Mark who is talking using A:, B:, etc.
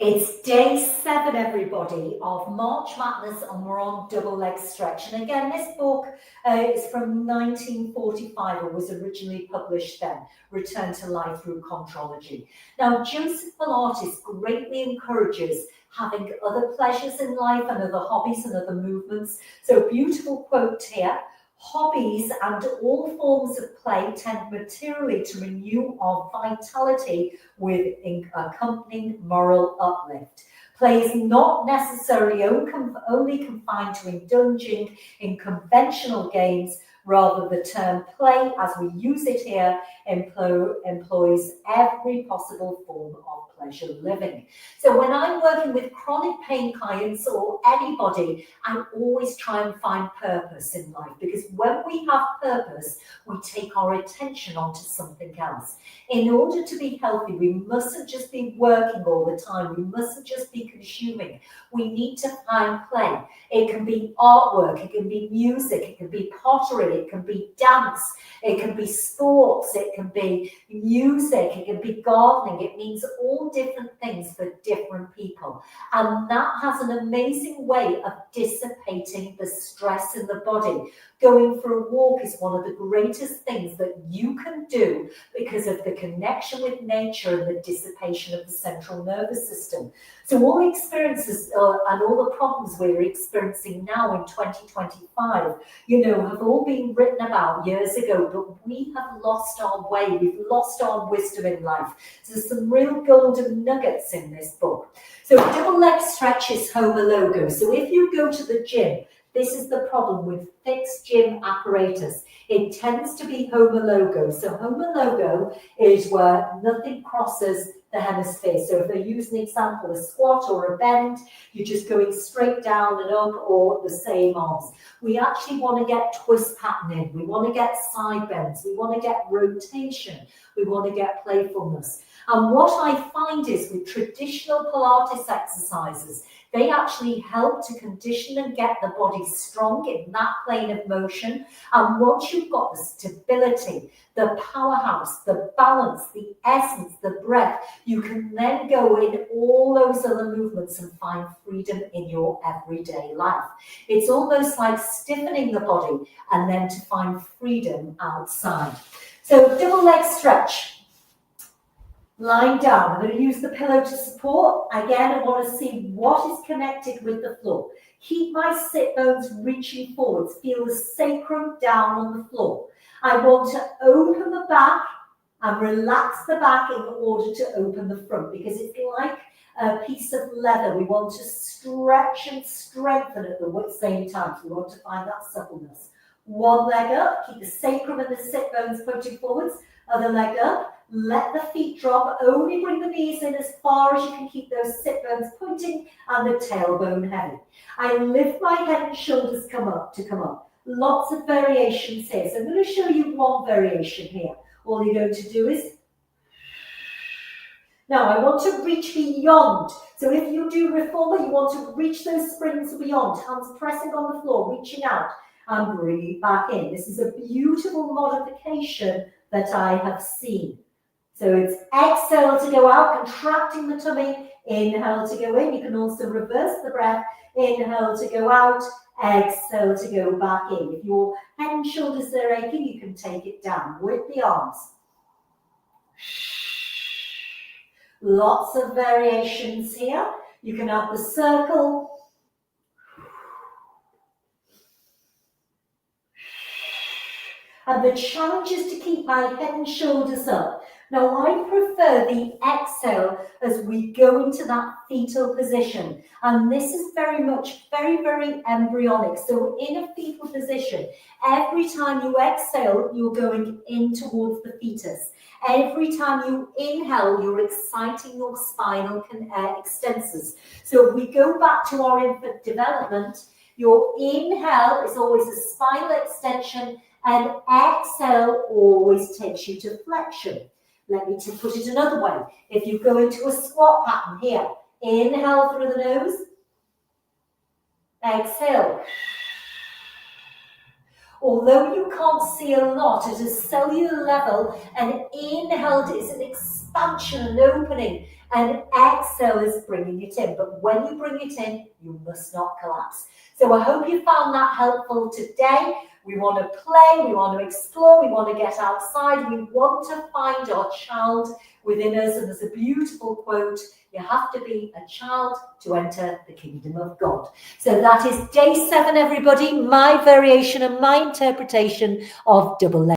A: It's day 7, everybody, of March Madness, and we're on double leg stretch. And again, this book is from 1945, or was originally published then, Return to Life Through Contrology. Now, Joseph Pilates greatly encourages having other pleasures in life and other hobbies and other movements. So, beautiful quote here. Hobbies and all forms of play tend materially to renew our vitality with accompanying moral uplift. Play is not necessarily only confined to indulging in conventional games. Rather, the term play, as we use it here, employs every possible form of pleasure living. So when I'm working with chronic pain clients or anybody, I always try and find purpose in life, because when we have purpose, we take our attention onto something else. In order to be healthy, we mustn't just be working all the time. We mustn't just be consuming. We need to find play. It can be artwork, it can be music, it can be pottery, it can be dance, it can be sports, it can be music, it can be gardening. It means all different things for different people. And that has an amazing way of dissipating the stress in the body. Going for a walk is one of the greatest things that you can do because of the connection with nature and the dissipation of the central nervous system. So all the experiences and all the problems we're experiencing now in 2025, have all been written about years ago, but we have lost our way. We've lost our wisdom in life. So there's some real golden nuggets in this book. So double leg stretch is Homer logo. So if you go to the gym, this is the problem with fixed gym apparatus. It tends to be Homer logo. So Homer logo is where nothing crosses the hemisphere. So if they use an example, a squat or a bend, you're just going straight down and up, or the same arms. We actually want to get twist pattern in. We want to get side bends. We want to get rotation. We want to get playfulness. And what I find is with traditional Pilates exercises, they actually help to condition and get the body strong in that plane of motion. And once you've got the stability, the powerhouse, the balance, the essence, the breath, you can then go in all those other movements and find freedom in your everyday life. It's almost like stiffening the body and then to find freedom outside. So double leg stretch. Lying down, I'm going to use the pillow to support. Again, I want to see what is connected with the floor. Keep my sit bones reaching forwards. Feel the sacrum down on the floor. I want to open the back and relax the back in order to open the front, because it's like a piece of leather. We want to stretch and strengthen at the same time. So we want to find that suppleness. One leg up, keep the sacrum and the sit bones pointing forwards. Other leg up. Let the feet drop, only bring the knees in as far as you can, keep those sit bones pointing and the tailbone heavy. I lift my head and shoulders come up. Lots of variations here. So I'm going to show you one variation here. All you're going to do is, now I want to reach beyond. So if you do reformer, you want to reach those springs beyond, hands pressing on the floor, reaching out and bring it back in. This is a beautiful modification that I have seen. So it's exhale to go out, contracting the tummy, inhale to go in. You can also reverse the breath, inhale to go out, exhale to go back in. If your head and shoulders are aching, you can take it down with the arms. Lots of variations here. You can have the circle. And the challenge is to keep my head and shoulders up. Now, I prefer the exhale as we go into that fetal position. And this is very much, very, very embryonic. So in a fetal position, every time you exhale, you're going in towards the fetus. Every time you inhale, you're exciting your spinal extensors. So if we go back to our infant development, your inhale is always a spinal extension, and exhale always takes you to flexion. Let me put it another way. If you go into a squat pattern here, inhale through the nose, exhale. Although you can't see a lot at a cellular level, an inhale is an expansion and opening. and exhale is bringing it in. But when you bring it in, you must not collapse. So I hope you found that helpful today. We want to play, we want to explore, we want to get outside, we want to find our child within us. And there's a beautiful quote, you have to be a child to enter the kingdom of God. So that is day 7, everybody, my variation and my interpretation of double leg.